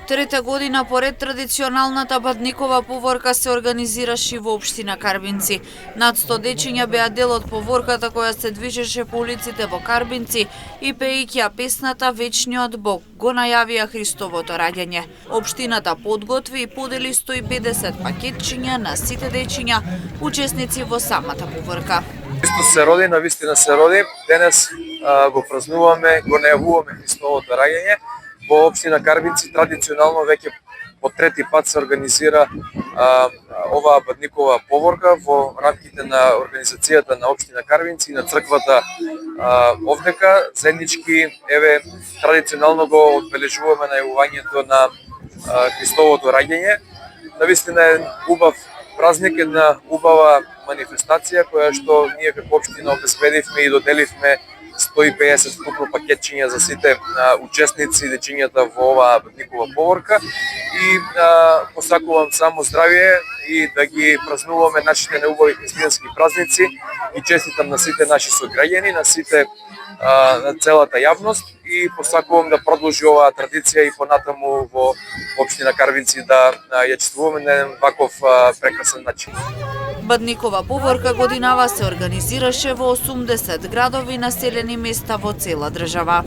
Трета година поред традиционалната бадникова поворка се организираше во општина Карбинци. Над 100 дечиња беа дел од поворката која се движеше по улиците во Карбинци и пеејќи песната Вечниот Бог го најавија Христовото раѓање. Општината подготви и подели 150 пакетчиња на сите дечиња учесници во самата поворка. Христос се роди, навистина се роди. Денес го празнуваме, го најавуваме Христовото раѓање. Во општина Карбинци традиционално веќе по трети пат се организира оваа бадникова поворка во рамките на организацијата на општина Карбинци и на црквата овдека. Заеднички традиционално го одбележуваме најавувањето на Христовото раѓање. Навистина е убав празник, една убава манифестација која што ние како општина обезбедивме и доделивме 150 вкупно пакетчиња за сите учесници и дечињата во оваа бадникова поворка и посакувам само здравје и да ги празнуваме нашите неубави христијански празници и честитам на сите наши сограѓани, на целата јавност и посакувам да продолжи оваа традиција и понатаму во општина Карбинци да ја чествуваме на еден ваков прекрасен начин. Бадникова поворка годинава се организираше во 80 градови населени места во цела држава.